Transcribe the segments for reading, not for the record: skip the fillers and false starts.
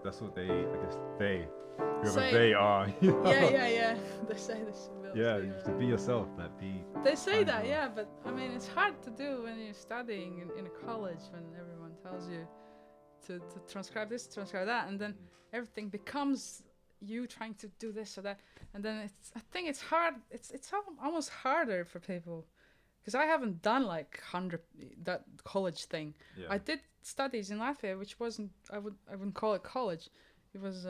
That's what they, I guess they, whoever Say, they are. You know? yeah. They say this. Yeah, to be yourself, that be. They say Find that, your. yeah, but I mean, it's hard to do when you're studying in a college when everyone tells you to transcribe this, transcribe that, and then everything becomes you trying to do this or that, and then I think it's hard. It's almost harder for people because I haven't done like 100 that college thing. Yeah. I did studies in Latvia, which wasn't I wouldn't call it college. It was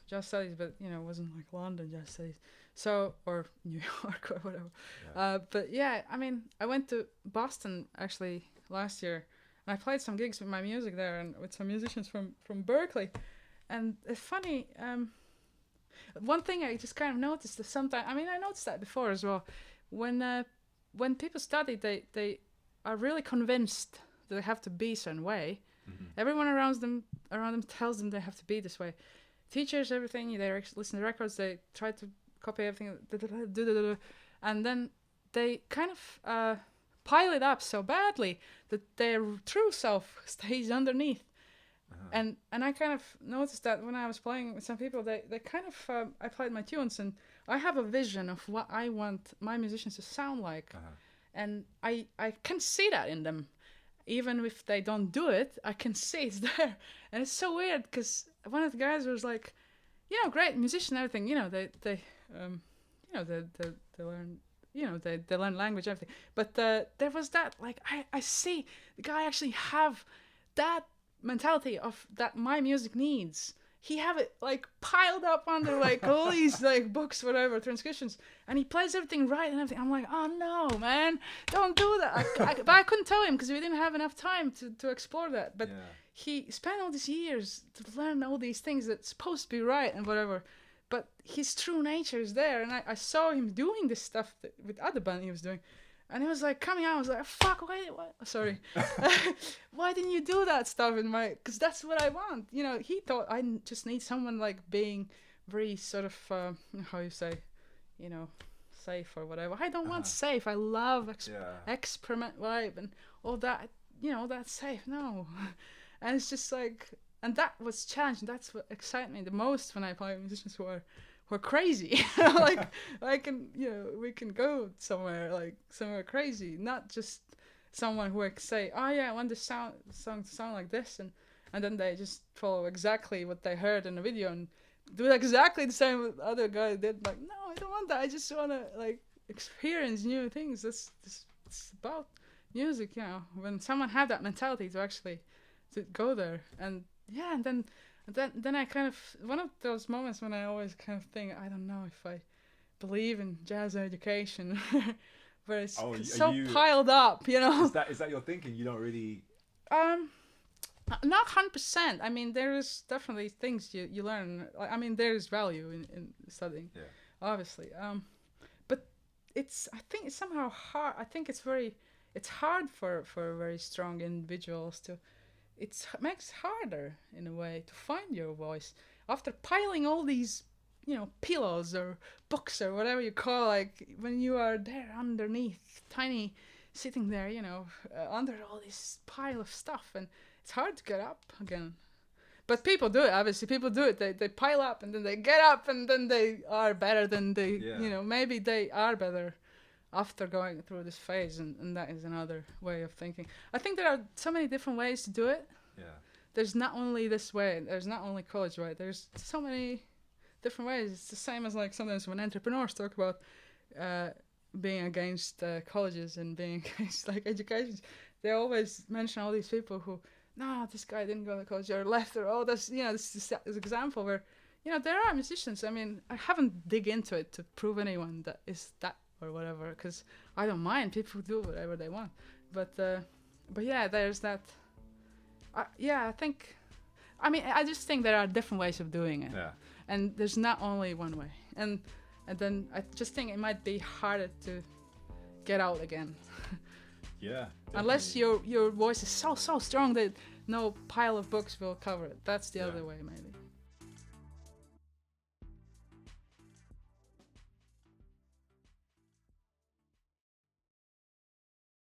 jazz studies, but you know, it wasn't like London jazz studies. So or New York or whatever. Yeah. But yeah, I mean, I went to Boston actually last year, and I played some gigs with my music there and with some musicians from Berkeley. And it's funny. One thing I just kind of noticed that sometimes, I mean, I noticed that before as well. When people study, they are really convinced that they have to be a certain way. Mm-hmm. Everyone around them tells them they have to be this way. Teachers, everything, they listen to records, they try to copy everything, and then they kind of pile it up so badly that their true self stays underneath. And I kind of noticed that when I was playing with some people, they kind of I played my tunes and I have a vision of what I want my musicians to sound like, and I can see that in them, even if they don't do it. I can see it's there, and it's so weird because one of the guys was like, you know, great musician, everything, you know, they learn. You know, they learn language, everything. But there was that, like, I see the guy actually have that mentality of that my music needs. He have it like piled up under like all these like books, whatever, transcriptions, and he plays everything right and everything. I'm like, oh no, man, don't do that. But I couldn't tell him because we didn't have enough time to explore that. But he spent all these years to learn all these things that's supposed to be right and whatever. But his true nature is there, and I saw him doing this stuff with other band he was doing. And it was like coming out. I was like, "Fuck! Why? Sorry, why didn't you do that stuff in my? Because that's what I want." You know, he thought I just need someone like being very sort of how you say, you know, safe or whatever. I don't want safe. I love experiment vibe and all that. You know, that's safe. No, and it's just like, and that was challenging. That's what excited me the most when I play with musicians who are crazy. Like I can, you know, we can go somewhere crazy, not just someone who can say, oh yeah, I want this song to sound like this, and then they just follow exactly what they heard in the video and do exactly the same what the other guy did. Like, no, I don't want that. I just want to like experience new things. It's about music, you know. When someone had that mentality to actually to go there, and yeah, and then I kind of, one of those moments when I always kind of think, I don't know if I believe in jazz education, where it's piled up, you know. Is that your thinking? You don't really. Not 100%. I mean, there is definitely things you learn. I mean, there is value in studying, obviously. But I think it's somehow hard. I think it's hard for very strong individuals to. It makes it harder in a way to find your voice after piling all these, you know, pillows or books or whatever you call, like when you are there underneath, tiny, sitting there, you know, under all this pile of stuff, and it's hard to get up again. But people do it. Obviously, people do it. They pile up and then they get up and then they are better than they, you know, maybe they are better after going through this phase, and that is another way of thinking. I think there are so many different ways to do it. There's not only this way, there's not only college way, there's so many different ways. It's the same as like sometimes when entrepreneurs talk about being against colleges and being against like education, they always mention all these people who, no, this guy didn't go to college or left, or oh, that's, you know, this is this example where, you know, there are musicians. I mean, I haven't dig into it to prove anyone that is that or whatever, because I don't mind, people do whatever they want, but yeah, there's that. I think, I mean, I just think there are different ways of doing it, and there's not only one way, and then I just think it might be harder to get out again. Unless your voice is so strong that no pile of books will cover it. That's the other way, maybe.